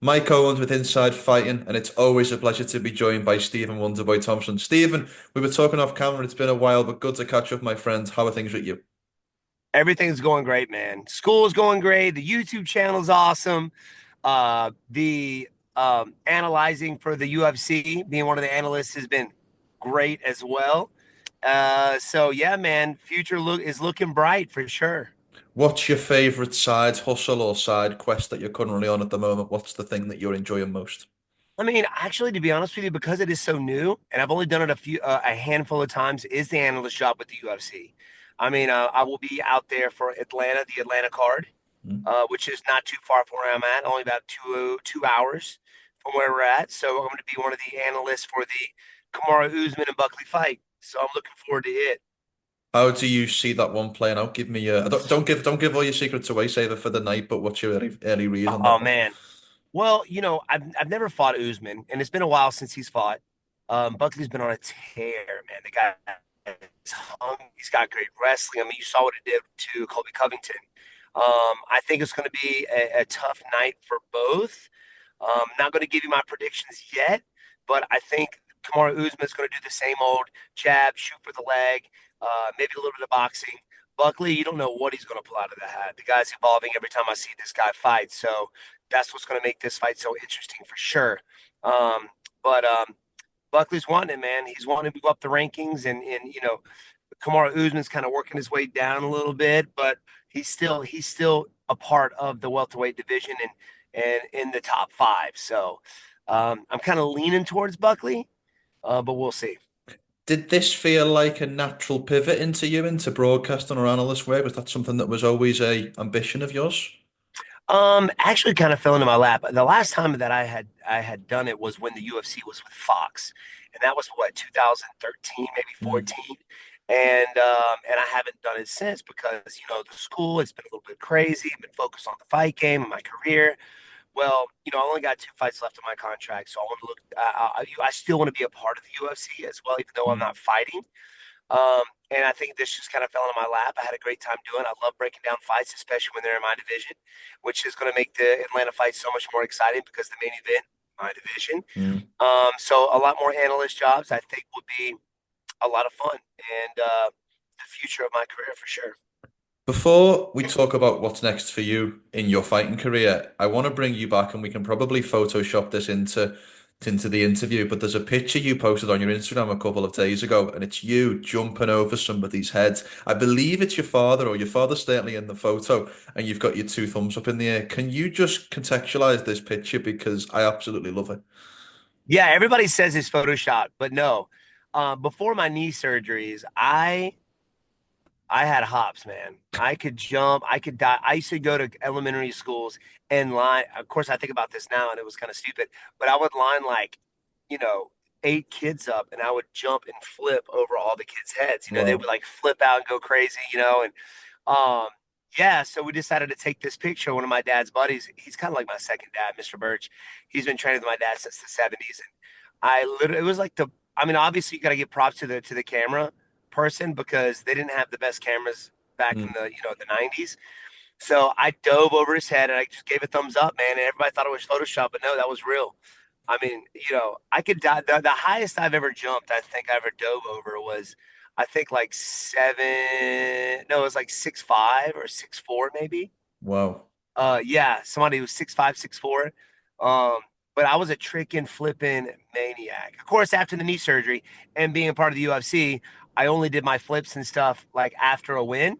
Mike Owens with Inside Fighting, and it's always a pleasure to be joined by Stephen Wonderboy Thompson. Stephen, we were talking off camera, it's been a while, but good to catch up, my friend. How are things with you? Everything's going great, man. School's going great. The YouTube channel's awesome. The analyzing for the UFC, being one of the analysts, has been great as well. So yeah, man, future look is looking bright for sure. What's your favourite side hustle or side quest that you're currently on at the moment? What's the thing that you're enjoying most? I mean, actually, to be honest with you, because it is so new, and I've only done it a handful of times, is the analyst job with the UFC. I mean, I will be out there for Atlanta, the Atlanta card, Hmm? which is not too far from where I'm at, only about 2 hours from where we're at. So I'm going to be one of the analysts for the Kamara Usman and Buckley fight. So I'm looking forward to it. How do you see that one playing out? Give me don't give all your secrets away, save it for the night, but what's your early read on Oh that one? man. Well, I've never fought Usman, and it's been a while since he's fought. Buckley's been on a tear, man. The guy is hung. He's got great wrestling. I mean, you saw what it did to Colby Covington. I think it's going to be a tough night for both. Not going to give you my predictions yet, but I think Kamaru Usman is going to do the same old jab, shoot for the leg, maybe a little bit of boxing. Buckley, you don't know what he's going to pull out of the hat. The guy's evolving every time I see this guy fight. So that's what's going to make this fight so interesting for sure. But Buckley's wanting it, man. He's wanting to move up the rankings, and Kamaru Usman's kind of working his way down a little bit, but he's still a part of the welterweight division and in the top five. So I'm kind of leaning towards Buckley, but we'll see. Did this feel like a natural pivot into you into broadcasting or analyst work? Was that something that was always a ambition of yours? Actually, kind of fell into my lap. The last time that I had done it was when the UFC was with Fox, and that was what 2013, maybe Mm. 14. And I haven't done it since because the school has been a little bit crazy. I've been focused on the fight game and my career. Well, I only got two fights left in my contract, so I want to look. I still want to be a part of the UFC as well, even though I'm Mm. not fighting. And I think this just kind of fell into my lap. I had a great time doing it. I love breaking down fights, especially when they're in my division, which is going to make the Atlanta fight so much more exciting because the main event, my division. Mm. So a lot more analyst jobs, I think, would be a lot of fun and the future of my career for sure. Before we talk about what's next for you in your fighting career, I want to bring you back and we can probably Photoshop this into the interview, but there's a picture you posted on your Instagram a couple of days ago, and it's you jumping over somebody's head. I believe it's your father, or your father's certainly in the photo, and you've got your two thumbs up in the air. Can you just contextualize this picture because I absolutely love it? Yeah, everybody says it's Photoshop, but no. Before my knee surgeries, I had hops, man. I could jump. I could die. I used to go to elementary schools and line. Of course, I think about this now, and it was kind of stupid. But I would line like, you know, 8 kids up, and I would jump and flip over all the kids' heads. They would Wow. like flip out and go crazy. And um, yeah. So we decided to take this picture. One of my dad's buddies. He's kind of like my second dad, Mr. Birch. He's been training with my dad since the '70s, and I literally it was like the. I mean, obviously, you got to give props to the camera person because they didn't have the best cameras back in Mm. the 90s. So I dove over his head and I just gave a thumbs up, man. And everybody thought it was Photoshop, but no, that was real. I mean, I could die. The highest I've ever jumped, I think I ever dove over was, I think like seven. No, it was like 6'5" or 6'4" maybe. Wow. Yeah, somebody who was 6'5", 6'4". Um, but I was a tricking, flipping maniac. Of course, after the knee surgery and being a part of the UFC, I only did my flips and stuff like after a win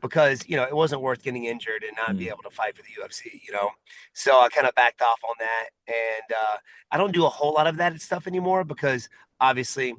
because it wasn't worth getting injured and not be Mm. able to fight for the UFC. So I kind of backed off on that, and I don't do a whole lot of that stuff anymore because obviously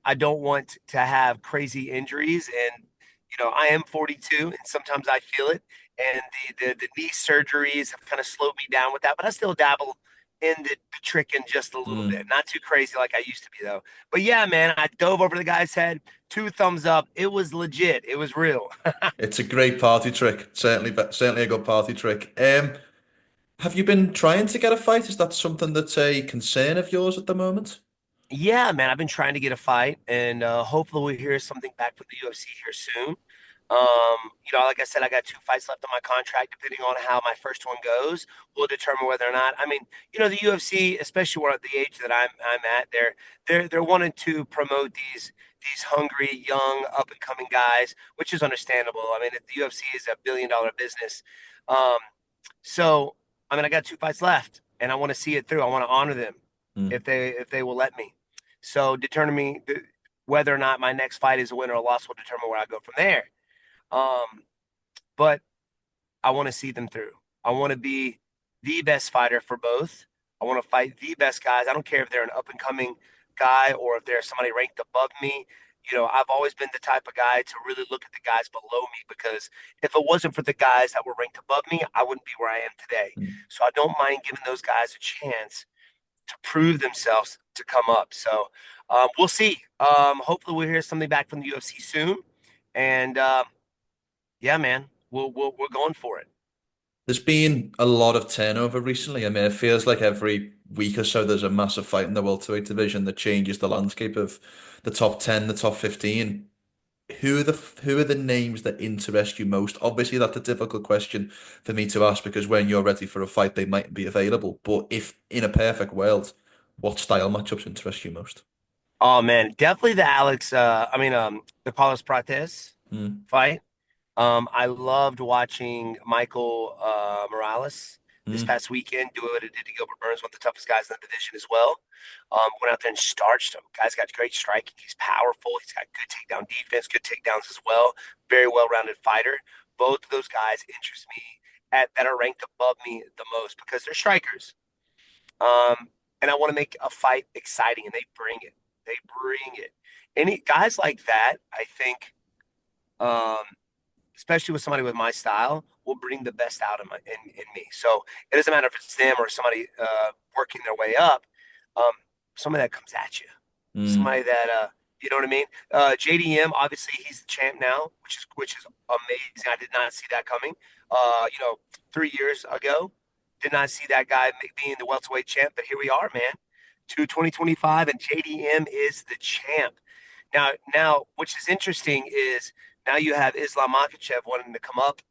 I don't want to have crazy injuries. And, I am 42 and sometimes I feel it. And the knee surgeries have kind of slowed me down with that, but I still dabble in the tricking just a little bit. Mm. Not too crazy like I used to be, though. But yeah, man, I dove over the guy's head, two thumbs up. It was legit, it was real. It's a great party trick. Certainly a good party trick. Have you been trying to get a fight? Is that something that's a concern of yours at the moment? Yeah, man, I've been trying to get a fight, and hopefully we'll hear something back from the UFC here soon. Like I said, I got 2 fights left on my contract. Depending on how my first one goes, will determine whether or not. I mean, the UFC, especially where at the age that I'm at, they're wanting to promote these hungry, young, up and coming guys, which is understandable. I mean, if the UFC is a billion-dollar business. Um, so I mean, I got 2 fights left, and I want to see it through. I want to honor them Mm. if they will let me. So determining whether or not my next fight is a win or a loss will determine where I go from there. Um, but I want to see them through. I want to be the best fighter for both. I want to fight the best guys. I don't care if they're an up and coming guy or if they're somebody ranked above me. I've always been the type of guy to really look at the guys below me because if it wasn't for the guys that were ranked above me, I wouldn't be where I am today. Mm. So I don't mind giving those guys a chance to prove themselves to come up. So we'll see. Hopefully, we'll hear something back from the UFC soon. And yeah, man, we're going for it. There's been a lot of turnover recently. I mean, it feels like every week or so there's a massive fight in the welterweight division that changes the landscape of the top 10, the top 15. Who are the names that interest you most? Obviously, that's a difficult question for me to ask because when you're ready for a fight, they might be available. But if in a perfect world, what style matchups interest you most? Oh man, definitely the Alex. The Carlos Prates Mm, fight. I loved watching Michael Morales this mm, past weekend do what it did to Gilbert Burns, one of the toughest guys in the division as well. Went out there and starched him. Guy's got great striking. He's powerful. He's got good takedown defense, good takedowns as well. Very well-rounded fighter. Both of those guys interest me that are ranked above me the most because they're strikers. And I want to make a fight exciting, and they bring it. They bring it. Any guys like that, I think, um, especially with somebody with my style, will bring the best out of in me. So it doesn't matter if it's them or somebody working their way up. Um, Somebody that comes at you, mm, somebody that you know what I mean. JDM, obviously, he's the champ now, which is amazing. I did not see that coming. 3 years ago, did not see that guy being the welterweight champ, but here we are, man. To 2025, and JDM is the champ. Now, which is interesting is now you have Islam Makhachev wanting to come up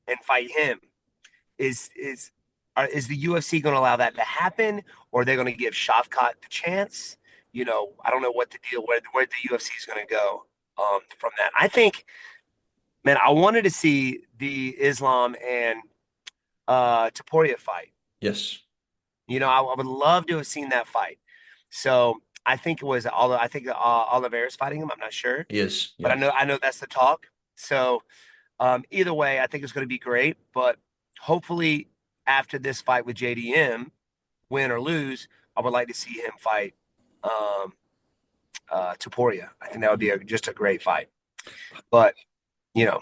and fight him. Is the UFC going to allow that to happen, or are they going to give Shavkat the chance? I don't know what the deal where the UFC is going to go from that. I think, man, I wanted to see the Islam and Taporia fight. yes, I would love to have seen that fight. So I think it was I think Oliveira's fighting him. I'm not sure, he is. but I Yeah. know that's the talk. So either way, I think it's going to be great. But hopefully, after this fight with JDM, win or lose, I would like to see him fight um, Topuria. I think that would be just a great fight. But you know,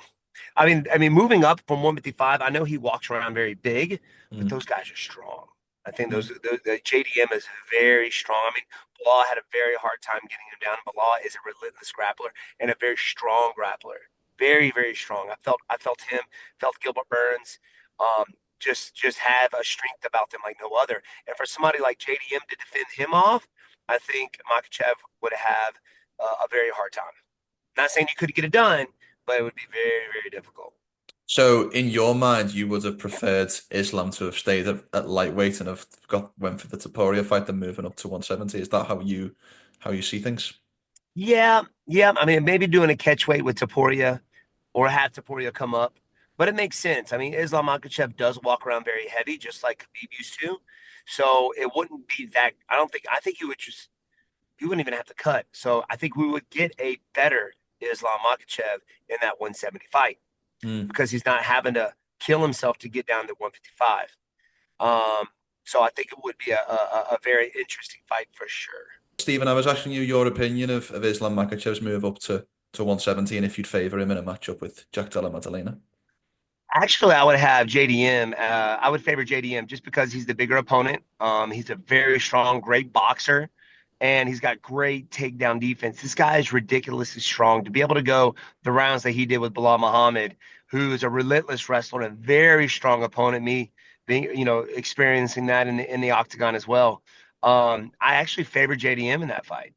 moving up from 155, I know he walks around very big, but Mm, those guys are strong. I think mm, the JDM is very strong. I mean, Belal had a very hard time getting him down. Belal is a relentless grappler and a very strong grappler. Very, very strong. I felt him, felt Gilbert Burns. Just have a strength about them like no other. And for somebody like JDM to defend him off, I think Makhachev would have a very hard time. Not saying you could get it done, but it would be very, very difficult. So, in your mind, you would have preferred Islam to have stayed at lightweight and have went for the Topuria fight than moving up to 170. Is that how you see things? Yeah, yeah. I mean, maybe doing a catch weight with Taporia or have Taporia come up, but it makes sense. I mean, Islam Makhachev does walk around very heavy, just like Khabib used to. So it wouldn't be that. I think he wouldn't even have to cut. So I think we would get a better Islam Makhachev in that 170 fight Mm. because he's not having to kill himself to get down to 155. Um, so I think it would be a very interesting fight for sure. Stephen, I was asking you your opinion of Islam Makhachev's move up to 170 and if you'd favour him in a matchup with Jack Della Maddalena. Actually, I would have JDM. I would favor JDM just because he's the bigger opponent. He's a very strong, great boxer, and he's got great takedown defense. This guy is ridiculously strong. To be able to go the rounds that he did with Bilal Muhammad, who is a relentless wrestler and a very strong opponent, me being, experiencing that in the octagon as well. I actually favor JDM in that fight.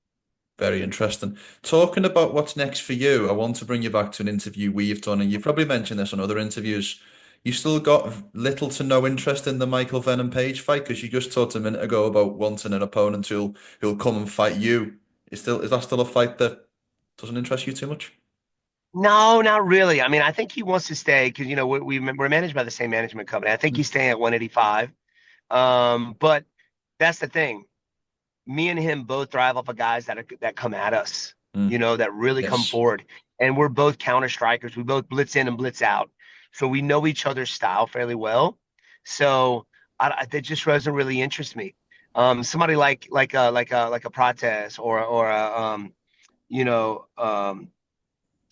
Very interesting. Talking about what's next for you, I want to bring you back to an interview we've done, and you've probably mentioned this on other interviews. You still got little to no interest in the Michael Venom Page fight because you just talked a minute ago about wanting an opponent who'll come and fight you. Is that still a fight that doesn't interest you too much? No, not really. I mean, I think he wants to stay because we're managed by the same management company. I think Mm, he's staying at 185. But that's the thing. Me and him both thrive off of guys that come at us, mm, that really come yes. forward. And we're both counter strikers. We both blitz in and blitz out. So we know each other's style fairly well. So that just doesn't really interest me. Somebody like a Prates or you know, um,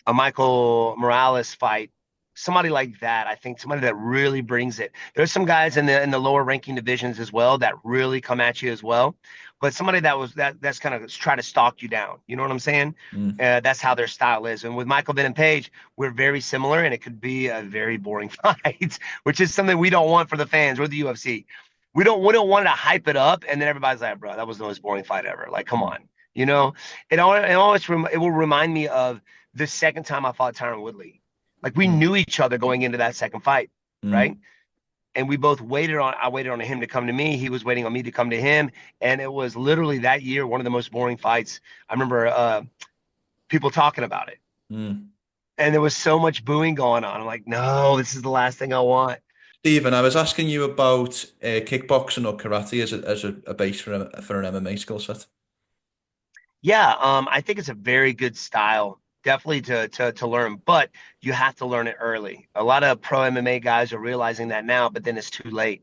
a Michael Morales fight, somebody like that. I think somebody that really brings it. There's some guys in the lower ranking divisions as well that really come at you as well, but somebody that's kind of try to stalk you down. You know what I'm saying? Mm, That's how their style is. And with Michael Ben and Page, we're very similar, and it could be a very boring fight, which is something we don't want for the fans or the UFC. We don't want to hype it up, and then everybody's like, "Bro, that was the most boring fight ever." Like, come mm, on, you know. It will remind me of the second time I fought Tyron Woodley. Like we mm, knew each other going into that second fight, right? mm. And we both I waited on him to come to me. He was waiting on me to come to him. And it was literally that year, one of the most boring fights. I remember people talking about it. Mm. And there was so much booing going on. I'm like, no, this is the last thing I want. Stephen, I was asking you about kickboxing or karate as a base for an MMA skill set. Yeah, I think it's a very good style, definitely to learn, but you have to learn it early. A lot of pro MMA guys are realizing that now, but then it's too late.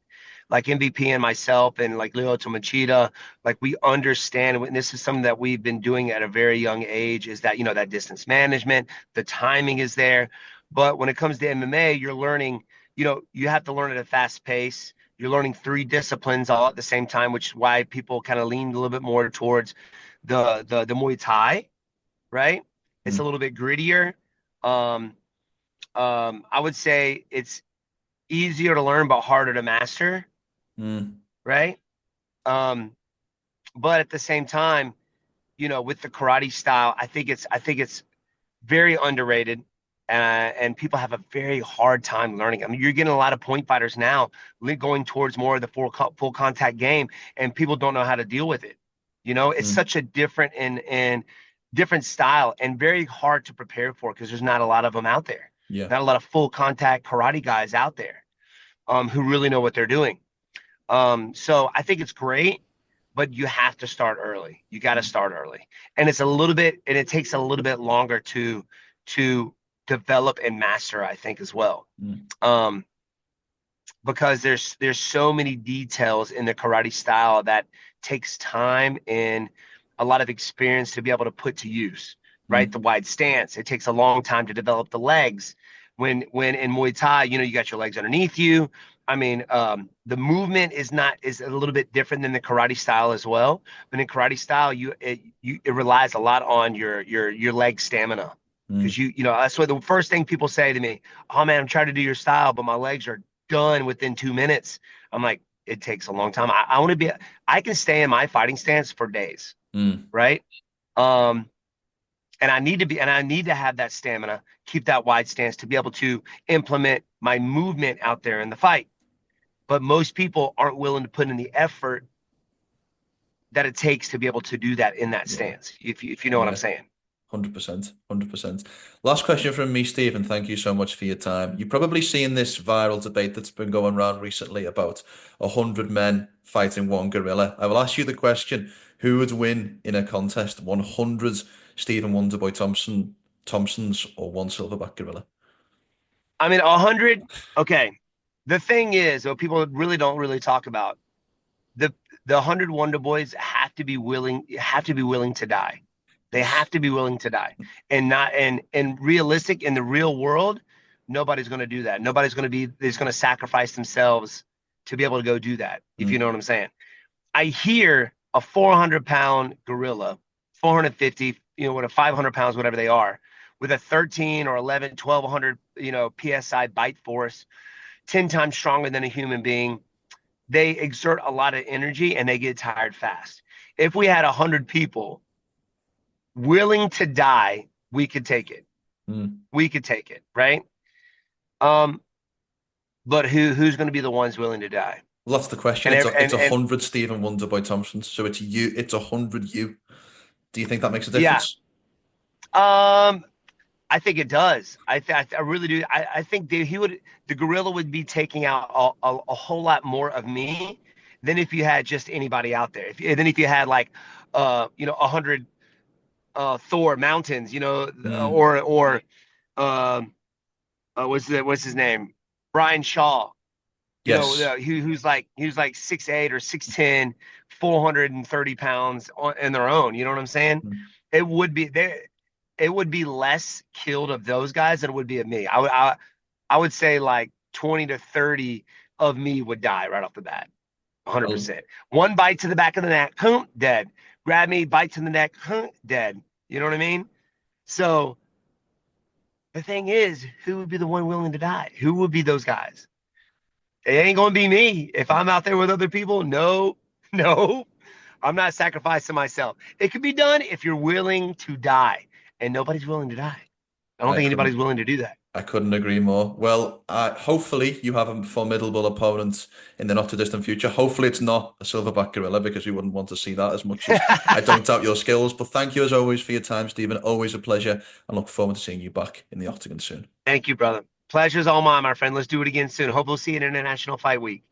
Like MVP and myself and like Leo Tomachita, like we understand, and this is something that we've been doing at a very young age, is that that distance management, the timing is there. But when it comes to MMA, you're learning, you have to learn at a fast pace. You're learning three disciplines all at the same time, which is why people kind of lean a little bit more towards the Muay Thai, right? It's a Mm, little bit grittier. Um, I would say it's easier to learn but harder to master, mm, right? Um, but at the same time, with the karate style, I think it's very underrated. And people have a very hard time learning. I mean, you're getting a lot of point fighters now going towards more of the full contact game, and people don't know how to deal with it. It's mm. such a different different style and very hard to prepare for because there's not a lot of them out there. Yeah. Not a lot of full contact karate guys out there who really know what they're doing. So I think it's great, but you have to start early. You got to Mm, start early, and it takes a little bit longer to develop and master. I think as well, mm, um, because there's so many details in the karate style that takes time and a lot of experience to be able to put to use. Right, the mm, wide stance. It takes a long time to develop the legs. When in Muay Thai, you got your legs underneath you. I mean, the movement is a little bit different than the karate style as well. But in karate style, it relies a lot on your leg stamina because mm. that's what the first thing people say to me. Oh man, I'm trying to do your style, but my legs are done within 2 minutes. I'm like, it takes a long time. I want to be. I can stay in my fighting stance for days, Mm. right? Um, and I need to have that stamina, keep that wide stance to be able to implement my movement out there in the fight. But most people aren't willing to put in the effort that it takes to be able to do that in that Yeah. stance. If you know what I'm Yeah. saying. 100%. 100%. Last question from me, Stephen. Thank you so much for your time. You've probably seen this viral debate that's been going around recently about 100 men fighting one gorilla. I will ask you the question, who would win in a contest? 100 Stephen Wonderboy Thompsons or one silverback gorilla? I mean, 100. Okay. The thing is, what people really don't really talk about the the 100 Wonder Boys have to be willing to die. They Yes. have to be willing to die, and not and realistic in the real world. Nobody's going to do that. Nobody's going to be is going to sacrifice themselves to be able to go do that. If you know Mm, what I'm saying. I hear a 400-pound gorilla, 450, what a 500 pounds, whatever they are, with a 13 or 11, 1200, psi bite force, 10 times stronger than a human being. They exert a lot of energy and they get tired fast. If we had 100 people willing to die, we could take it. Mm. We could take it, right? Um, but who's going to be the ones willing to die? Well, that's the question. And It's every, a it's a and hundred Stephen Wonderboy Thompsons. So it's you. It's 100 you. Do you think that makes a yeah, difference? I think it does. I really do. I think the gorilla would be taking out a whole lot more of me than if you had just anybody out there. Then if you had like, 100 Thor mountains, Mm. or what's his name, Brian Shaw, Yes. who's like 6'8" or 6'10", 430 pounds in their own. You know what I'm saying? Mm. It would be there. It would be less killed of those guys than it would be of me. I would say like 20 to 30 of me would die right off the bat. Well, 100%. One bite to the back of the neck, dead. Grab me, bite to the neck, dead. You know what I mean? So the thing is, who would be the one willing to die? Who would be those guys? It ain't gonna be me. If I'm out there with other people, no, no, I'm not sacrificing myself. It could be done if you're willing to die, and nobody's willing to die. I don't I think anybody's couldn't. willing to do that. I couldn't agree more. Well, hopefully you have a formidable opponent in the not too distant future. Hopefully it's not a silverback gorilla because we wouldn't want to see that as much as I don't doubt your skills. But thank you as always for your time, Stephen. Always a pleasure, and look forward to seeing you back in the octagon soon. Thank you, brother. Pleasure's all mine, my friend. Let's do it again soon. Hope we'll see you in International Fight Week.